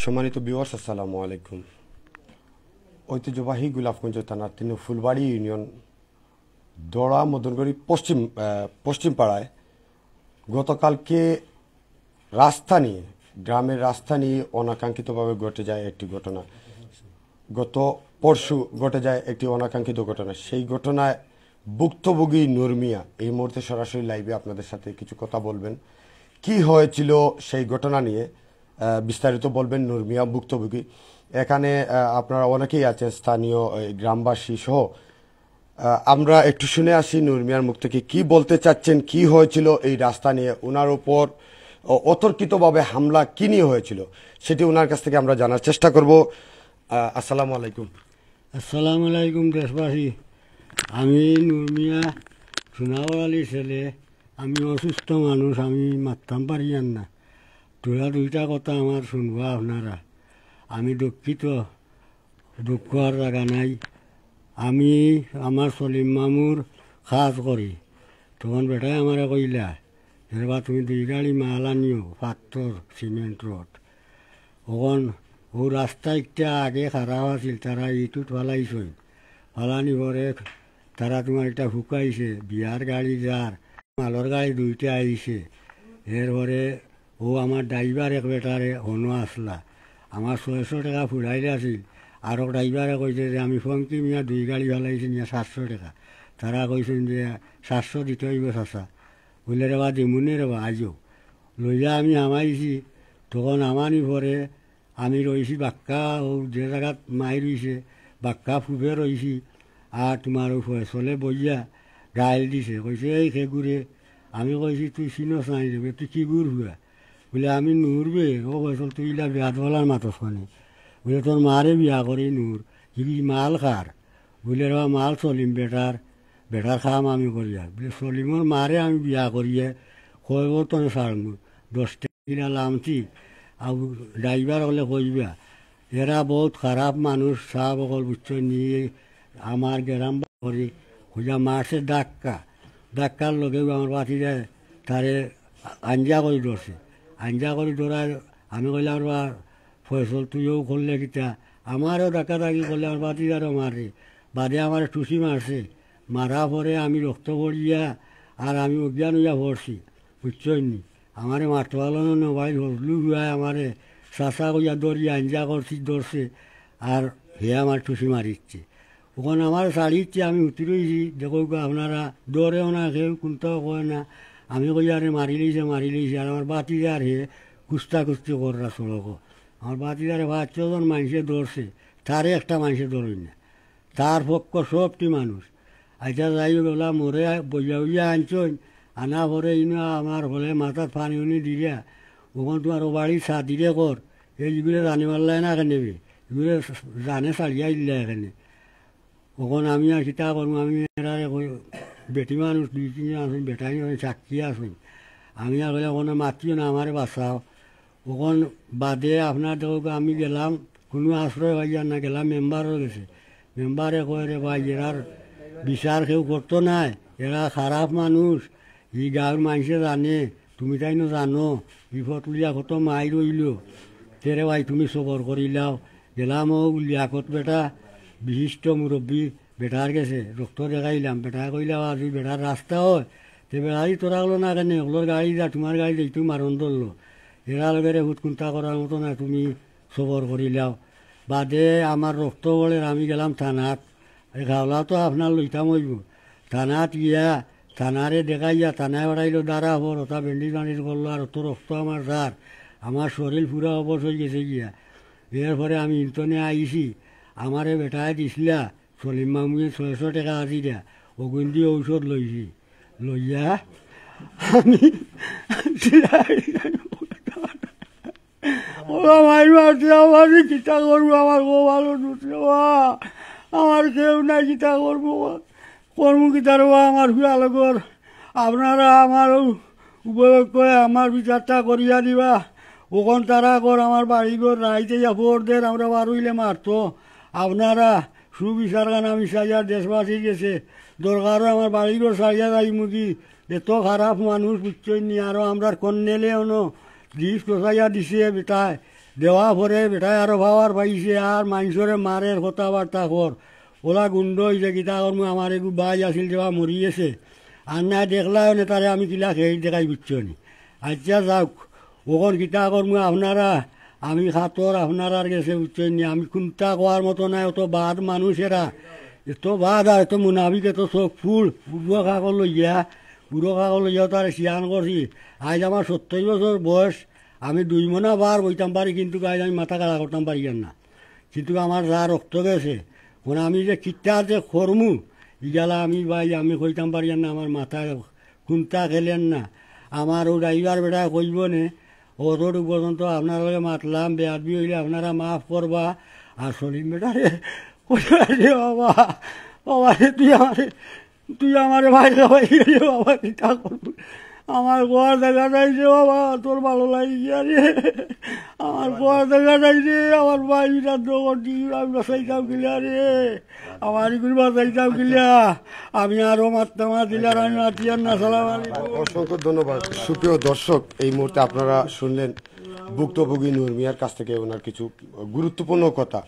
সম্মানিত ভিউয়ার্স, আসসালামু আলাইকুম। ঐতিহ্যবাহী গোলাপগঞ্জ থানার ফুলবাড়ি ইউনিয়ন দড়া মদনগড়ি পশ্চিম পাড়ায় গতকালকে গ্রামের রাস্তা নিয়ে অনাকাঙ্ক্ষিতভাবে ঘটে যায় একটি ঘটনা। গত পরশু ঘটে যায় একটি অনাকাঙ্ক্ষিত ঘটনা। সেই ঘটনায় ভুক্তভোগী নুরমিয়া এই মুহূর্তে সরাসরি লাইভে আপনাদের সাথে কিছু কথা বলবেন। কি হয়েছিল সেই ঘটনা নিয়ে বিস্তারিত বলবেন নুরমিয়া ভুক্তভোগী। এখানে আপনারা অনেকেই আছেন, স্থানীয় গ্রামবাসী সহ। আমরা একটু শুনে আসি নুরমিয়ার মুখ থেকে কি বলতে চাচ্ছেন, কি হয়েছিল এই রাস্তা নিয়ে, ওনার উপর অতর্কিতভাবে হামলা কি নিয়ে হয়েছিল সেটি ওনার কাছ থেকে আমরা জানার চেষ্টা করব। আসসালামু আলাইকুম। আসসালামু আলাইকুম দেশবাসী। আমি নুরমিয়া সোনাওয়ার আলীর ছেলে। আমি অসুস্থ মানুষ, আমি মারতাম পারি না। দুইটা কথা আমার শুনবা আপনারা। আমি দুঃখিত, দুঃখ আর জায়গা নাই। আমি আমার সলিম মামুর কাজ করি, তখন বেটাই আমারে কইলা এবার তুমি 2 গাড়ি মাল আনিও পাথর সিমেন্ট রড। ওখন ও রাস্তা একটা আগে খারাপ আছিল, তারা ইটুত ফালাইছে, ফালানি পরে তারা তোমার এটা শুকাইছে। বিয়ার গাড়ি যার মালর গাড়ি 2টা আইছে। এরপরে ও আমার ড্রাইভার এক বেটারে হনো আসলা, আমার 600 টাকা ফুরাইলে আছিল। আরও ড্রাইভারে কইছে যে আমি ফঙ্কি মিয়া 2 গাড়ি ফালাইছি নিয়ে 700 টাকা। তারা কইছেন যে 700 দিতে হইব চাচা। বলে রেবা দিমুনি রেবা আজও লইয়া আমি আমাইছি। তখন আমানি পরে আমি রইছি বাক্কা, ও যে জায়গাত মাই রইছে বাক্কা ফুবে রইছি। আর তোমার ফসলে বইয়া গাইল দিছে, কইছে এই খেগুরে। আমি কইছি তুই চিনো চাই দেবে, তুই কি গুড় হুয়া? বলে আমি নুরবে। ও ফসল তুই ইলা বিয়াত বলার মাতস মানে। বলে তোর মারে বিয়া করি নূর, কি মাল খার? বলে রা মাল চলিম বেটার খাম আমি করিয়া। বলে চলিমর মারে আমি বিয়া করিয়ে কইব তোর সারমু 10 টাকা লামছি। আর ড্রাইভার হলে কইবা এরা বহুত খারাপ মানুষ, সব অকল বুঝছো নিয়ে আমার গ্রাম করি খুঁজা মারছে ডাক্কার লগেও আমার বাতি যায় তারে আঞ্জা করে ধরছে। আঞ্জা করে ধরার আমি কইলাম বা ফসল তুইও করলে কিতা? আমারও ডাক্কি করলে আমার বাতিদারও মারে, বাদে আমার টুসি মারছে। মারা পরে আমি রক্ত পড়িয়া আর আমি অজ্ঞান হইয়া পড়ছি, বুঝছই নি। আমারে মারতে পারল না, মোবাইল হসলু হুয়ায় আমারে চাষা কইয়া দরিয়া আঞ্জা করছি ধরছে, আর হে আমার টুসি মারিচ্ছে। ওখানে আমার শাড়িচ্ছে, আমি উঠি রয়েছি। দেখো আপনারা দৌড়েও না, কেউ কোনটাও কয় না। আমি কই আরে মারি লইছে। আর আমার বাতিদার হে কুস্তি কররা সড়ক। আমার বাতিদারে 5-6 মানুষে ধরছে, তারে একটা মানুষে ধরই না। তার পক্ষ সবটি মানুষ। আচ্ছা যাই গেলা মরে বইয়া আনছই। আনা পরে ইনা আমার হলে মাথার পানি উনি দিয়া ওখান তোমার বাড়ি সাদিরে কর, এইগুলো জানি মারলাই না এখানে, এগুলো জানে চালিয়া দিলে এখানে। ওখানে আমি আর কিতা করবো? আমি বেটি মানুষ 2-3 আসুন, বেটাই চাকি আসুন। আমি আর বলে ওখানে মাতিও না, আমারে বাঁচাও। ওখান বাদে আপনার দেখো আমি গেলাম, কোনো আশ্রয় পাইয়া না, গেলাম মেম্বারও গেছে। মেম্বারে কয় রে ভাই এরার বিচার কেউ করতো নাই, এরা খারাপ মানুষ, এই গাঁর মানুষে জানে, তুমি তাই না জানো, বিপদ লিয়া কত মাই রইল, তেরে ভাই তুমি সবর করিলাও। গেলাম ও লিয়াকত বেটা বিশিষ্ট মুরব্বী বেটার গেছে, রক্ত দেখাইলাম। বেটা কইলাম আর বেটার রাস্তা হয় তে বেড়াই তোরা হলো না কেন, ওগুলোর গাড়ি যা তোমার গাড়ি যাই তুমি মারণ ধরলো। এরা লোকের হুটকুন্তা করার মতো না, তুমি সবর করিলাও। বাদে আমার রক্ত বলে আমি গেলাম থানাত। খাওলা তো আপনার লইতাম হইব। থানাত গিয়া থানারে দেখাইয়া থানায় ওড়াইলো দাঁড়া হবর, ওটা ব্যান্ডেজ বান্ডেজ করলো। আর অত রক্ত আমার যার, আমার শরীর পুরা অবশ হয়ে গেছে গিয়া। এরপরে আমি ইন্তনে আইছি, আমারে বেটায় দিছিলা সলিম মামুয়ে 600 টাকা আসিরা ওগুন দিয়ে ঔষধ লইছি। লইয়া আমি আমার চিন্তা করবো, আমার বউ ভালো দুসরে আমার কেউ নাই, চিন্তা করবো কর্ম কিতার আমার আলোকর। আপনারা আমার উপয়োগ করে আমার বিচারটা করিয়া দিবা। ওখান তারা কর আমার বাড়িঘর রাইতে যাবদের আমরা বারুইলে মারতো। আপনারা সুবিচার গান আমি সাইয়া দেশবাসী গেছে, দরকারও আমার বাড়িঘর সাইয়া যাই মুখি। এত খারাপ মানুষ বুঝছই নি। আরও আমরা কন্যেলে অনো 20 পয়সা দিছে বেটায়, দেওয়া পরে বেটায় আরো ভাবার পাইছে আর মানুষরে মারের কথাবার্তা কর ওলা গুন্ড হয়েছে গীতা কর্ম আমার একটু বাই আছিল দেওয়া মরিয়েছে আর না দেখলা তারে আমি কিলা খেয়ে দেখাই বুঝছো নি আচ্ছা যাওক ওখন গীতা কর্ম আপনারা আমি খাতর আপনারার গেছে বুঝছেন নি আমি কোনটা কোয়ার মতো নাই অত বাদ মানুষেরা এত বাদ আর এত মুনাফিক এত চোখ ফুল বুড়ো কাকল লইয়া তার সিয়ান করছি আজ আমার 70 বছর বয়স আমি 2 মনা বার বইতাম পারি কিন্তু আজ আমি মাথা কাড়া করতাম পারি না কিন্তু আমার যা রক্ত গেছে মানে আমি যে কিতা যে খরমু ইগালা আমি ভাই আমি কইতাম পারি না আমার মাথায় কোনটা খেলেন না আমার ও ড্রাইভার বেটা কইব নে অতটুকু পর্যন্ত আপনার লগে মাতলাম বেয়াদবি হইলে আপনারা মাফ করবা আর সলিম বেটারে কইবা রে বাবা বাবা রে তুই আমারে ভাই ভাই বাবা কিতা করবি আমার গোয়া দেখা যাইছে বাবা তোর ভালো লাগিয়া রে আমার গোয়া দেখা যাইছে আমার ভাই বিরাট করছি আমি বাসাইতাম কিলা রে আমার এগুলো বাসাইতাম কিলা আমি আরো মারতাম দিলার আমি মাতিয়ার না সালাম আলাইকুম। অসংখ্য ধন্যবাদ। সুপ্রিয় দর্শক, এই মুহূর্তে আপনারা শুনলেন ভুক্তভোগী নূর মিয়ার কাছ থেকে ওনার কিছু গুরুত্বপূর্ণ কথা।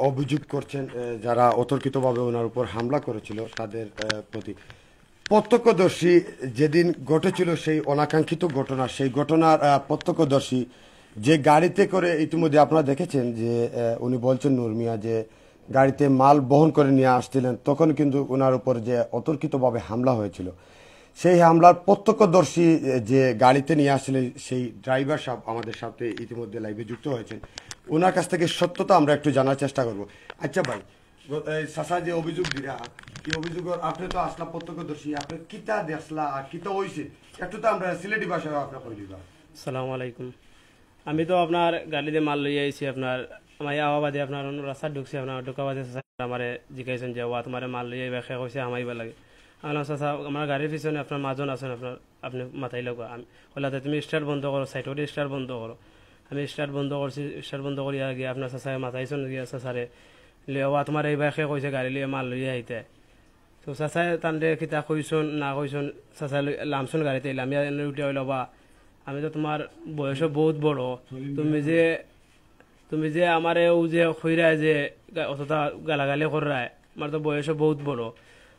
অভিযোগ করছেন যারা অতর্কিতভাবে ওনার উপর হামলা করেছিল তাদের প্রতি। প্রত্যক্ষদর্শী যেদিন ঘটেছিল সেই অনাকাঙ্ক্ষিত ঘটনা, সেই ঘটনার প্রত্যক্ষদর্শী যে গাড়িতে করে ইতিমধ্যে আপনারা দেখেছেন যে উনি বলছেন নূর মিয়া যে গাড়িতে মাল বহন করে নিয়ে আসছিলেন, তখন কিন্তু ওনার উপর যে অতর্কিতভাবে হামলা হয়েছিল সেই হামলার প্রত্যক্ষদর্শী যে গাড়িতে নিয়ে আসছিলেন সেই ড্রাইভার সাহেব আমাদের সাথে ইতিমধ্যে লাইভে যুক্ত হয়েছেন। ওনার কাছ থেকে সত্যতা আমরা একটু জানার চেষ্টা করব। আচ্ছা ভাই, চাচা যে অভিযোগ দিলা এই অভিযোগ আপনি তো আসলা প্রত্যক্ষদর্শী, আপনি কিতা দেখলা আর কিতা হয়েছে একটু তো আমরা সিলেটি ভাষায় আপনার কই দিবা। আসসালামু আলাইকুম। আমি তো আপনার গাড়িতে মাল লইয়া আইছি, আপনার আমার আওয়াবাদে আপনার রাস্তা ঢুকছি, আপনার ঢুকাবাদে আমার জিজ্ঞাসেন যে ওয়া তোমার মাল লইয়া ব্যাখ্যা কইছে আমাইবা লাগে। আমার চাচা আমার গাড়ির পিছনে আপনার মাজন আছেন, আপনার আপনি মাথায় লাগো। আমি বললাতে তুমি স্টার্ট বন্ধ করো, সাইড করে স্টার্ট বন্ধ করো। আমি স্টার্ট বন্ধ করছি, স্টার্ট বন্ধ করিয়া গিয়ে আপনার চাচায় মাথাইছন গিয়া চাচারে লিয়া তোমার এই ব্যাখ্যা কইছে গাড়ি লিয়ে মাল লইয়া আইতে। তো চাচায় তান্ডে কিতা কইছন না কইছন চাচা লামছন গাড়িতে আমি উঠে হইল বা আমি তো তোমার বয়সও বহুত বড়, তুমি যে আমারে ও যে খইরায় যে অতটা গালাগালি করায় আমার তো বয়সও বহুত বড়।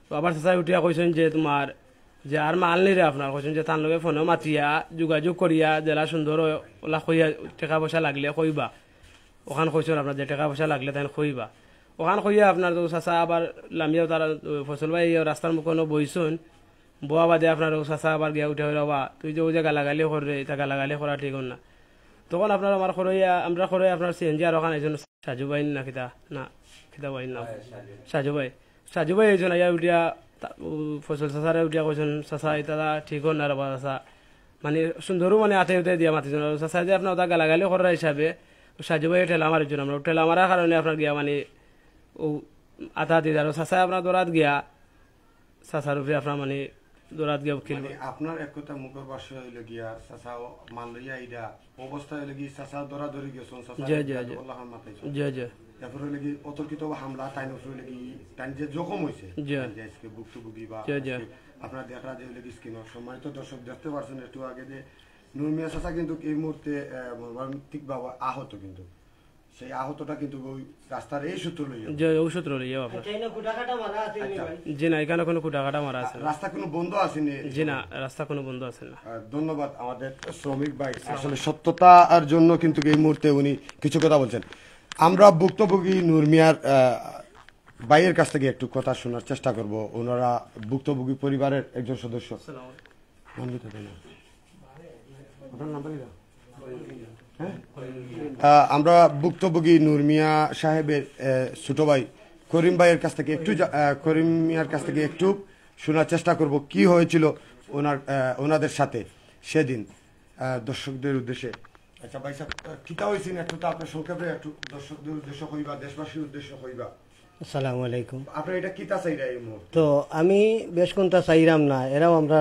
তো আবার চাচাই উঠিয়া কইছেন যে তোমার যে আর মাল নিরে আপনার কইছেন যে তার লগে ফোনে মাতিয়া যোগাযোগ করিয়া জেলা সুন্দর ওলা কইয়া টাকা পয়সা লাগলে কইবা। ওখান কইছেন আপনার যে টাকা পয়সা লাগলে তাই কইবা। ওখান কইয়া আপনার তো চাচা আবার লামিয়াও তারা ফসল ভাই রাস্তার মুখে বইছুন বোয়া বাদে আপনার চাচা আবার গিয়া উঠে হইল বা তুই যে ও যে গালাগালি করে এটা গালাগালি করা ঠিক না। তখন আপনার আমার খরইয়া আমরা খরই আপনার সিএনজি আর ওখানে একজন সাজু ভাই না খিতা না খিতা ভাই না সাজু ভাই একজন আইয়া উঠিয়া ফসল চাচারে উঠিয়া কইছেন চাচা এটা ঠিক না রা চাচা মানে সুন্দরও মানে আঠে উঠে দিয়া মাতিছেন চাচা যে আপনার ওটা গালাগালি করার হিসাবে সাজু ভাই ঠেলা মারিছেন আমরা ঠেলা মারার কারণে আপনার গিয়া মানে ও আধা দিয়ে আর চাচা আপনার দৌড়াত গিয়া চাচার উপরে আপনার মানে দৌড়াত গিয়া খেলব। আপনার এক কথা মুখের ভাষা হইল গিয়া চাচা মাল লইয়া আইডা অবস্থা হইল গিয়ে চাচা দৌড়াদৌড়ি গেছেন চাচা আল্লাহ মাতাইছেন এরপর হইল কি অতর্কিত হামলা টাইম উপরে হইল কি টাইম যে জখম হইছে আজকে ভুক্তভোগী বা আপনার দেখা যে হইল কি স্ক্রিনের সম্মানিত দর্শক দেখতে পারছেন একটু আগে যে নূর মিয়া চাচা কিন্তু এই মুহূর্তে মর্মান্তিকভাবে আহত, কিন্তু সেই আহতটা কিন্তু ওই রাস্তার এই সূত্র লইয়া আপনার জি না এখানে কোনো কুটাকাটা মারা আছে রাস্তা কোনো বন্ধ আসেনি। জি না রাস্তা কোনো বন্ধ আছে না। ধন্যবাদ আমাদের শ্রমিক ভাই, আসলে সত্যতার জন্য কিন্তু এই মুহূর্তে উনি কিছু কথা বলছেন। আমরা ভুক্তভোগী নূর মিয়ার ভাইয়ের কাছ থেকে একটু কথা শোনার চেষ্টা করব। ওনারা ভুক্তভোগী পরিবারের একজন সদস্য। আমরা ভুক্তভোগী নূর মিয়া সাহেবের ছোট ভাই করিম ভাইয়ের কাছ থেকে করিম মিয়ার কাছ থেকে একটু শোনার চেষ্টা করব কি হয়েছিল ওনাদের সাথে সেদিন দর্শকদের উদ্দেশ্যে। আচ্ছা ভাই সাহেব কিতা হয়েছিল একটু তো আপনার সংক্ষেপে একটু দর্শকদের উদ্দেশ্য হইবা, দেশবাসীর উদ্দেশ্য হইবা। আসসালামু আলাইকুম। আপনার এটা কিতা চাইরা এই মুহূর্তে? তো আমি বেশ কোনটা চাইরাম না, এরাও আমরা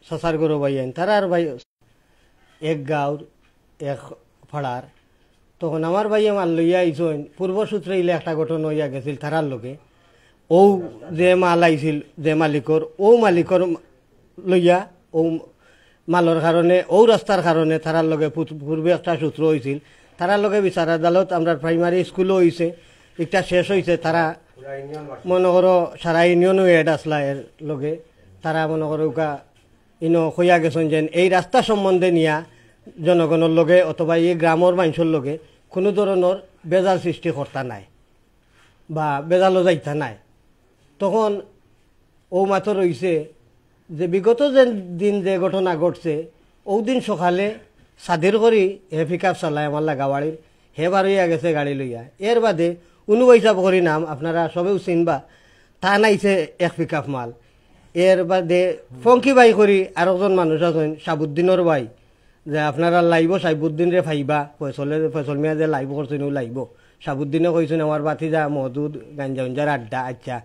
সাসার গরু ভাই আইন তারা আর ভাই এক গাঁওর এক ফাড়ার। তখন আমার ভাই আমার লইয়া আইসন পূর্বসূত্রে ইলে একটা ঘটনা হইয়া গেছিল তারার লোকে ও যে মাল আইছিল যে মালিকর ও মালিকর লইয়া ও মালর কারণে ও রাস্তার কারণে তারার লগে পূর্বে একটা সূত্র হয়েছিল, তারার লগে বিচার আদালত আমরা প্রাইমারি স্কুলও হয়েছে, একটা শেষ হয়েছে। তারা মনে করো সারা ইউনিয়নও এড আসলা এর লগে, তারা মনে করো ইনো হইয়া গেছেন যে এই রাস্তা সম্বন্ধে নিয়া জনগণের লগে অথবা এই গ্রামের মানুষের লগে কোনো ধরনের বেজাল সৃষ্টি কর্তা নাই বা বেজালও যাইতা নাই। তখন ও মাত্র রইছে যে বিগত যে দিন যে ঘটনা ঘটছে ও দিন সকালে সাদের করি হে পিক আপ চালায় আমার লাগাবাড়ির, হে বারইয়া গেছে গাড়ি লইয়া। এর বাদে উনু হিসাব করি নাম আপনারা সবেও চিনবা, তা নাইছে এক পিক আপ মাল। এর বাদে ফঙ্কি বাই করি আর একজন মানুষ আছেন সাবুদ্দিনের বাই, যে আপনারা লাইব সাইবুদ্দিন রে ফাইবা, ফয়সল মিয়া যে লাইব করছেন ও লাইব। সাবুদ্দিনে কইছেন আমার বাতি যা মধুদ গাঞ্জা উঞ্জার আড্ডা, আচ্ছা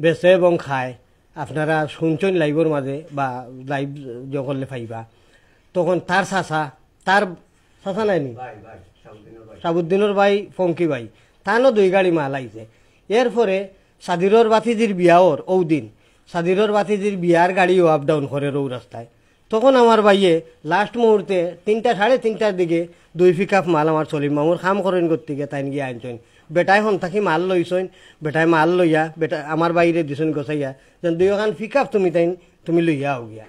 বেচে এবং খায়, আপনারা শুনছেন লাইভর মাঝে বা লাইভ করলে ফাইবা। তখন তার চাচা নাইনি সাবুদ্দিনের ভাই ফঙ্কি ভাই, তানও 2 গাড়ি মাল আইছে। এরপরে সাদিরর বাতিজির বিয়াওর ও দিন সাদিরর বাতিজির বিয়ার গাড়িও আপ ডাউন করে রৌ রাস্তায়। তখন আমার ভাইয়ে লাস্ট মুহূর্তে 3টা 3:30টার দিকে 2 পিক আপ মাল আমার চলিম মামুর খাম করেন করতে গিয়ে তাই গিয়ে আনছেন। বেটায় হন থাকি মাল লইছেন, বেটায় মাল লইয়া বেটা আমার বাইরে দিছেন গোছাইয়া যেন 2খান পিক আপ তুমি লইয়া হো গিয়া।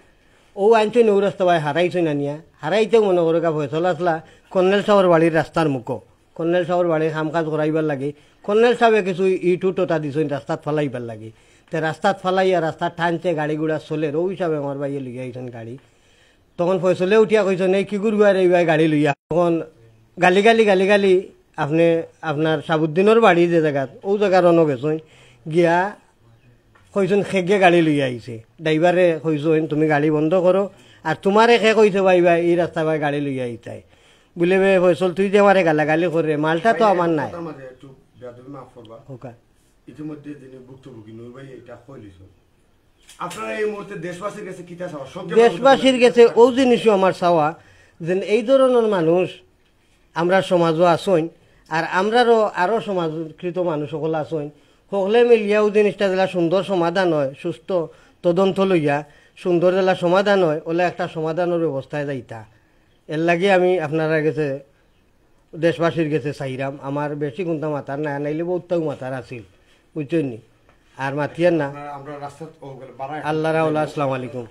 ও আনছেন ও রাস্তা ভাই হারাইছেন আনিয়া, হারাইতেও মনে করো গা ফয়সল আসলা কর্নেল সাহর বাড়ির রাস্তার মুখো, কর্নেল সাহর বাড়ির কাম কাজ করাইবার লাগে। কর্নেল সাহেবে কিছু ইটুটা দিছেন রাস্তাত ফালাইবার লাগে, তে রাস্তাত ফালাইয়া রাস্তার টানছে গাড়ি গুড়া চলে, ও হিসাবে আমার ভাইয়ে লইয়া আইছেন গাড়ি। তখন ফয়সলে উঠিয়া কইছেন এই কি করবো আর এইবার গাড়ি লইয়া। তখন গালি আপনি আপনার সাবুদ্দিনের বাড়ি যে জায়গাত ও জায়গার রনো গেছেন গিয়া কইছেন খেগে গাড়ি লইয়া আইছে। ড্রাইভারে কইছেন তুমি গাড়ি বন্ধ করো, আর তোমারে খে কইছে ভাই এই রাস্তা ভাই গাড়ি লইয়া আইতাই বলে ফয়সল তুই যে আমারে গালাগালি করে, মালটা তো আমার নাই। একটু বেয়াদবি মাফ করবা, ওকা ইতিমধ্যে যিনি ভুক্তভোগী নূর ভাই এটা কইলিছ, আপনারা এই মুহূর্তে দেশবাসীর কাছে কিতা চাওয়া? দেশবাসীর কাছে ও জিনিসও আমার চাওয়া যে এই ধরনের মানুষ আমরা সমাজও আসইন, আর আমরারও আরও সমাজকৃত মানুষ সকল আসইন, সকলে মিলিয়াও জিনিসটা যেটা সুন্দর সমাধান হয়, সুস্থ তদন্ত লইয়া সুন্দর যেটা সমাধান হয় ওলা একটা সমাধানের ব্যবস্থায় যাইতা। এর লাগে আমি আপনারা গেছে দেশবাসীর গেছে চাইরাম, আমার বেশি কোনটা মাথার না নাইলে বহুতটাও মাথার আছিল বুঝছেন নি, আর মাতিয়ার না। আমরা রাস্তা বাড়াই আল্লাহ রাউলা, আসসালামু আলাইকুম।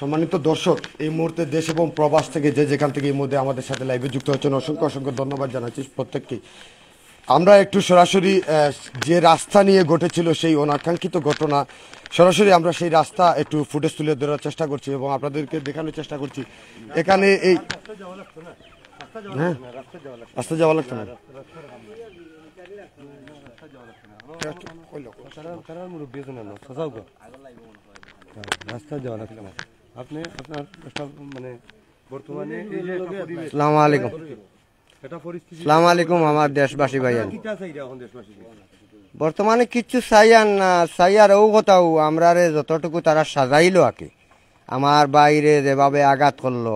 সম্মানিত দর্শক, এই মুহূর্তে দেশ এবং প্রবাস থেকে যে যেখান থেকে এই মুহূর্তে আমাদের সাথে লাইভে যুক্ত হচ্ছেন অসংখ্য ধন্যবাদ জানাচ্ছি প্রত্যেককেই। আমরা একটু সরাসরি যে রাস্তা নিয়ে ঘটেছিল সেই অনাকাঙ্ক্ষিত ঘটনা, সরাসরি আমরা সেই রাস্তা একটু ফুটেজ তুলে ধরার চেষ্টা করছি এবং আপনাদেরকে দেখানোর চেষ্টা করছি। এখানে এই রাস্তা যাওয়া লাগতো না, রাস্তা যাওয়া লাগতো না। আপনি আপনার মানে বর্তমানে এই যে আসসালামু আলাইকুম, এটা পরিস্থিতি আসসালামু আলাইকুম আমার দেশবাসী ভাইয়া। কিটা চাই এখন দেশবাসী বর্তমানে কিচ্ছু চাইয়ার না, চাইয়ার ও কথাও আমরা যতটুকু তারা সাজাইলো আকে, আমার বাইরে যেভাবে আঘাত করলো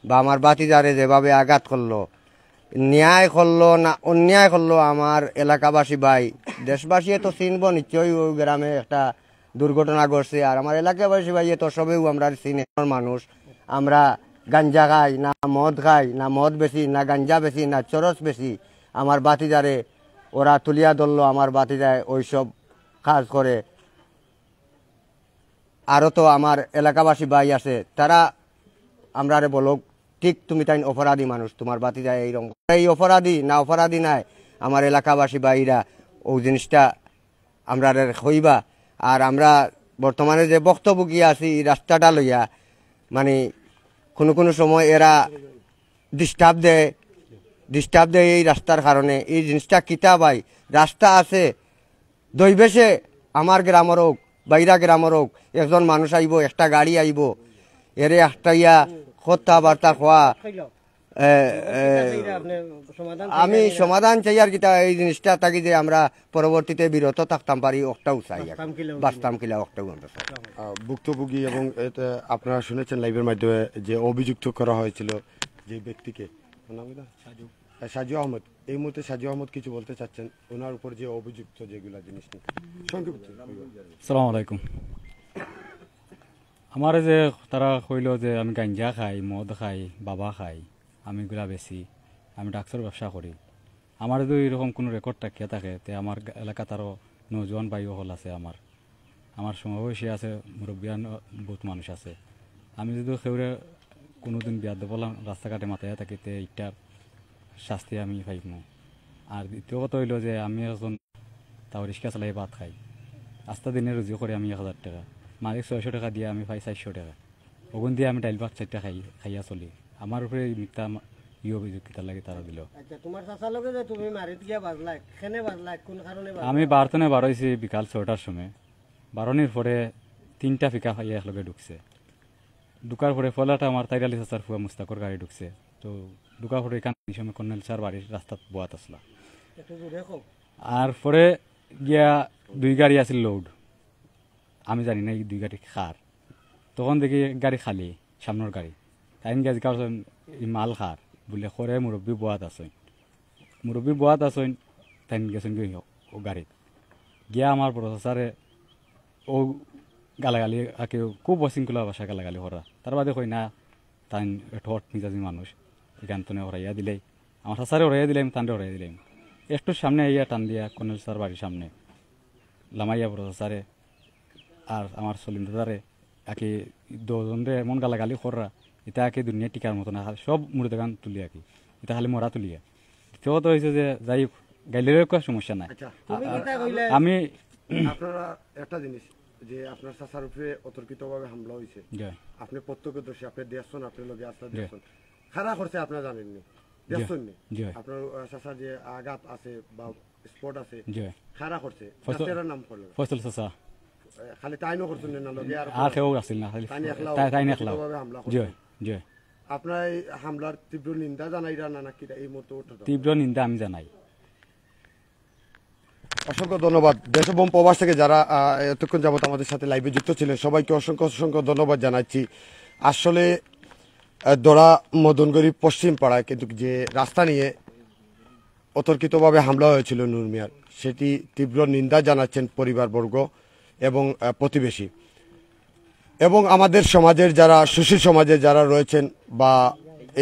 বা আমার বাতিদারে যেভাবে আঘাত করলো, ন্যায় করলো না অন্যায় করলো আমার এলাকাবাসী ভাই। দেশবাসী তো চিনব নিশ্চয়ই, ওই গ্রামে একটা দুর্ঘটনা ঘটছে, আর আমার এলাকাবাসী ভাই তো সবেও আমরা চিনের মানুষ। আমরা গাঞ্জা খাই না মদ খাই, না মদ বেশি না গাঞ্জা বেশি না চরস বেশি, আমার বাতিদারে ওরা তুলিয়া ধরলো, আমার বাতিদায় ওইসব কাজ করে। আরও তো আমার এলাকাবাসী ভাই আছে, তারা আমরা বলো ঠিক তুমি তাই অপরাধী মানুষ, তোমার বাতি যায় এইরকম এই অপরাধী না অপরাধী নাই, আমার এলাকাবাসী ভাইরা ও জিনিসটা আমরা হইবা। আর আমরা বর্তমানে যে বক্তব্য গিয়ে আছি এই রাস্তাটা লইয়া, মানে কোনো সময় এরা ডিস্টার্ব দেয় এই রাস্তার কারণে। এই জিনিসটা কিতা ভাই, রাস্তা আছে দৈবেশে আমার গ্রামের হোক বাইরা গ্রামের হোক, একজন মানুষ আইব, একটা গাড়ি আইব, এরে একটা কথাবার্তা খোয়া আমি সমাধান চাই আর কিতা এই জিনিসটা থাকি যে আমরা পরবর্তীতে বিরত থাকতাম পারি, ওটাও চাই বাঁচতাম কিলা ওটাও আমরা চাই। ভুক্তভোগী এবং আপনারা শুনেছেন লাইভের মাধ্যমে যে অভিযুক্ত করা হয়েছিল যে ব্যক্তিকে, সাজু আহমদ, এই মুহূর্তে সাজু আহমদ কিছু বলতে চাচ্ছেন ওনার উপর যে অভিযুক্ত যেগুলা জিনিস নিয়ে সংক্ষিপ্ত। আসসালামু আলাইকুম। আমার যে তারা কইল যে আমি গাঞ্জা খাই মদ খাই বাবা খাই আমি এগুলা বেশি আমি ডাক্তার ব্যবসা করি আমার যদি এরকম কোনো রেকর্ড থাকিয়া থাকে তে আমার এলাকা তারও নজওয়ান ভাইও হল আছে আমার সমবয়সী আছে মুরব্বিয়ান বহুত মানুষ আছে আমি যদি সেউরে কোনোদিন বিয়া দেবলাম রাস্তাঘাটে মাথায় থাকি তে এইটার শাস্তি আমি পাইব আর দ্বিতীয় কথা হইল যে আমি এখন তাও রিক্সা চালাই ভাত খাই আস্তা দিনে রুজি করে আমি 1000 টাকা মালিক 600 টাকা দিয়ে আমি পাই 400 টাকা ওগুন দিয়ে আমি ডাইল ভাত 4টা খাইয়া চলি আমার উপরে মিথ্যা অভিযোগ কিতা লাগে তারা দিল আচ্ছা তোমার চাচার লগে যে তুমি মারিত গিয়া বাজলা কেনে বাজলা কোন কারণে বাজলা? আমি বারতনে বারোইছি বিকাল 6টার সময় বারোনির পরে 3টা ফিকা খাইয়া একলগে ঢুকছে ঢুকার পরে ফলাটা আমার তাইরালি চাচার ফুয়া মুস্তাকর গাড়ি ঢুকছে তো ঢুকার পরে এখানে সময় কর্নেল স্যার বাড়ির রাস্তাত বোয়াত আসলা একটু জোরে কও। আর পরে গিয়া 2 গাড়ি আছিল লোড আমি জানি না এই 2 গাড়ি খার তখন দেখি গাড়ি খালি সামনের গাড়ি তাই গেছে কারণ মাল খার বলে করে মুরব্বী বোয়াত আসেন তাই গেছেন গিয়ে ও গাড়িত গিয়া আমার প্রফেসরে ও গালাগালি আকে খুব অশৃঙ্খলা ভাষা গালাগালি করা তার বাদে কই না তাই ঠট মিজাজি মানুষ এখান তো হরাইয়া দিলেই আমার সাসারে হরাইয়া দিলাম তান্ডে হরাইয়া দিলাম একটু সামনে আইয়া টান দিয়া কর্নেল স্যার বাড়ির সামনে লামাইয়া প্রফেসরে আর আমার সলিন্দারে আকে দুজনরে এমন গালাগালি করা এটা আকে দুনিয়া টিকার মতো না সব মুড়ে গান তুলি আকি এটা খালি মরা তুলিয়া দ্বিতীয় কথা হয়েছে যে যাই গাইলেরও কোনো সমস্যা নাই আচ্ছা তুমি কিতা কইলে? আমি আপনারা একটা জিনিস যে আপনার চাচার উপরে অতর্কিতভাবে হামলা হয়েছে জয় আপনি প্রত্যক্ষদর্শী আপনি দেখছেন আপনি লগে আসলে দেখছেন খারাপ করছে আপনারা জানেননি দেখছেন নি জি। আপনার চাচার যে আঘাত আছে বা স্পট আছে জয় খারাপ করছে ফসল- ডাক্তারের নাম করলো ফসল চাচা খালি তাইনও করছেন না লগে আর কেউ আসছিল না খালি তাই একলা তাই একলা অতর্কিতভাবে হামলা করছে। জয় জয় আপনার এই হামলার তীব্র নিন্দা জানাইরা না নাকি এই মতো ওঠা তীব্র নিন্দা আমি জানাই অসংখ্য ধন্যবাদ দেশ এবং প্রবাস থেকে যারা এতক্ষণ যাবত আমাদের সাথে লাইভে যুক্ত ছিলেন সবাইকে অসংখ্য ধন্যবাদ জানাচ্ছি আসলে দোড়া মদনগড়ি পশ্চিম পাড়ায় কিন্তু যে রাস্তা নিয়ে অতর্কিতভাবে হামলা হয়েছিল নূর মিয়ার সেটি তীব্র নিন্দা জানাচ্ছেন পরিবারবর্গ এবং প্রতিবেশী এবং আমাদের সমাজের যারা সুশীল সমাজে যারা রয়েছেন বা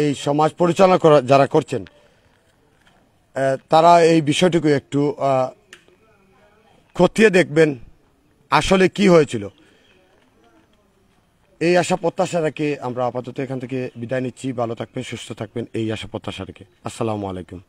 এই সমাজ পরিচালনা করা যারা করছেন তারা এই বিষয়টুকু একটু খতিয়ে দেখবেন আসলে কি হয়েছিল এই আশা প্রত্যাশা রেখে আমরা আপাতত এখান থেকে বিদায় নিচ্ছি ভালো থাকবেন সুস্থ থাকবেন এই আশা প্রত্যাশা রেখে আসসালামু আলাইকুম